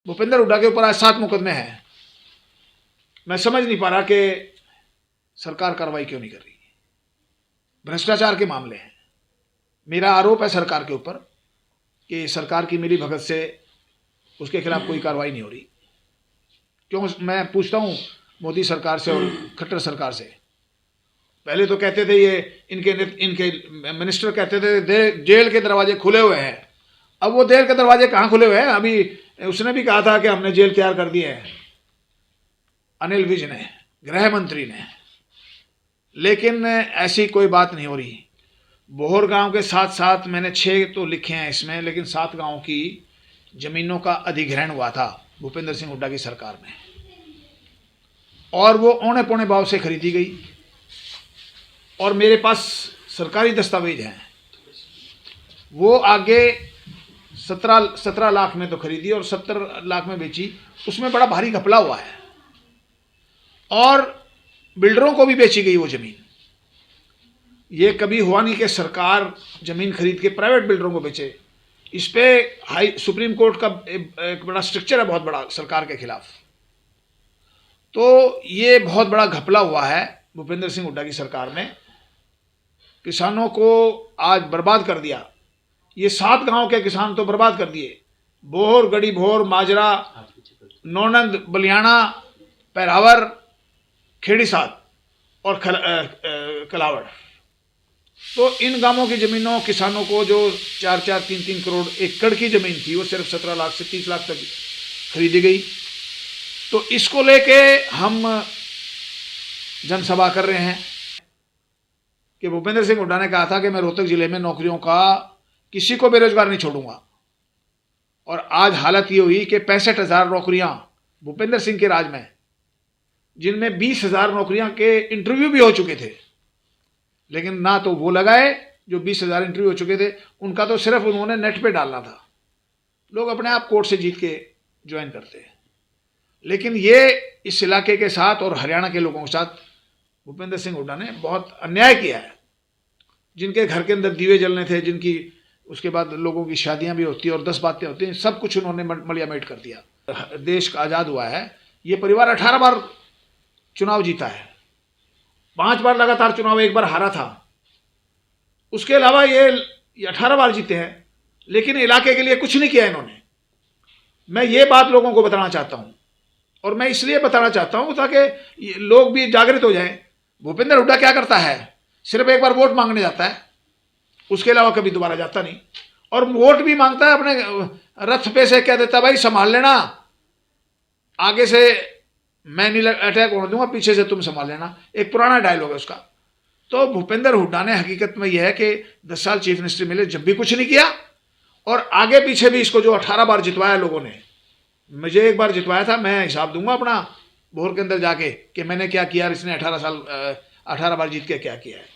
भूपेंद्र हुड्डा के ऊपर आज 7 मुकदमे हैं। मैं समझ नहीं पा रहा कि सरकार कार्रवाई क्यों नहीं कर रही। भ्रष्टाचार के मामले हैं। मेरा आरोप है सरकार के ऊपर कि सरकार की मिली भगत से उसके खिलाफ कोई कार्रवाई नहीं हो रही। क्यों? मैं पूछता हूँ मोदी सरकार से और खट्टर सरकार से। पहले तो कहते थे ये इनके मिनिस्टर कहते थे जेल के दरवाजे खुले हुए हैं। अब वो जेल के दरवाजे कहाँ खुले हुए हैं? अभी उसने भी कहा था कि हमने जेल तैयार कर दिए हैं, अनिल विज ने, गृह मंत्री ने, लेकिन ऐसी कोई बात नहीं हो रही। बोहर गांव के साथ साथ मैंने 6 तो लिखे हैं इसमें, लेकिन 7 गांव की जमीनों का अधिग्रहण हुआ था भूपेंद्र सिंह हुड्डा की सरकार में, और वो औने पौने भाव से खरीदी गई। और मेरे पास सरकारी दस्तावेज हैं। वो आगे 17 लाख में तो खरीदी और 70 लाख में बेची। उसमें बड़ा भारी घपला हुआ है और बिल्डरों को भी बेची गई वो जमीन। ये कभी हुआ नहीं कि सरकार जमीन खरीद के प्राइवेट बिल्डरों को बेचे। इस पे सुप्रीम कोर्ट का एक बड़ा स्ट्रक्चर है, बहुत बड़ा, सरकार के खिलाफ। तो ये बहुत बड़ा घपला हुआ है भूपेंद्र सिंह हुड्डा की सरकार में। किसानों को आज बर्बाद कर दिया। ये 7 गांव के किसान तो बर्बाद कर दिए। बोहर, गड़ी भोर, माजरा, नौनंद, बलियाना, पैरावर, खेड़ीसाद और कलावड़। तो इन गांवों की जमीनों किसानों को जो 4-4, 3-3 करोड़ एकड़ की जमीन थी, वो सिर्फ 17 लाख से 30 लाख तक खरीदी गई। तो इसको लेके हम जनसभा कर रहे हैं कि भूपेंद्र सिंह हुड्डा ने कहा था कि मैं रोहतक जिले में नौकरियों का किसी को बेरोजगार नहीं छोड़ूंगा। और आज हालत ये हुई कि 65,000 नौकरियां भूपेंद्र सिंह के राज में, जिनमें 20,000 नौकरियां के इंटरव्यू भी हो चुके थे, लेकिन ना तो वो लगाए जो 20,000 इंटरव्यू हो चुके थे, उनका तो सिर्फ उन्होंने नेट पे डालना था। लोग अपने आप कोर्ट से जीत के ज्वाइन करते हैं। लेकिन ये इस इलाके के साथ और हरियाणा के लोगों के साथ भूपेंद्र सिंह हुड्डा ने बहुत अन्याय किया है। जिनके घर के अंदर दीवे जलने थे, जिनकी उसके बाद लोगों की शादियां भी होती हैं और 10 बातें होती हैं, सब कुछ उन्होंने मलियामेट कर दिया। देश का आज़ाद हुआ है, ये परिवार 18 बार चुनाव जीता है, 5 बार लगातार चुनाव, 1 बार हारा था। उसके अलावा ये 18 बार जीते हैं, लेकिन इलाके के लिए कुछ नहीं किया इन्होंने। मैं ये बात लोगों को बताना चाहता हूँ, और मैं इसलिए बताना चाहता हूँ ताकि लोग भी जागृत हो जाएं। भूपेंद्र हुड्डा क्या करता है? सिर्फ 1 बार वोट मांगने जाता है, उसके अलावा कभी दोबारा जाता नहीं। और वोट भी मांगता है अपने रथ पे से, कह देता भाई संभाल लेना, आगे से मैं नहीं अटैक होने दूंगा, पीछे से तुम संभाल लेना। एक पुराना डायलॉग है उसका। तो भूपेंद्र हुड्डा ने हकीकत में यह है कि 10 साल चीफ मिनिस्टर मिले, जब भी कुछ नहीं किया, और आगे पीछे भी इसको जो 18 बार जितवाया लोगों ने, मुझे 1 बार जितवाया था, मैं हिसाब दूंगा अपना बोहर के अंदर जाके कि मैंने क्या किया, इसने 18 बार जीत के क्या किया है।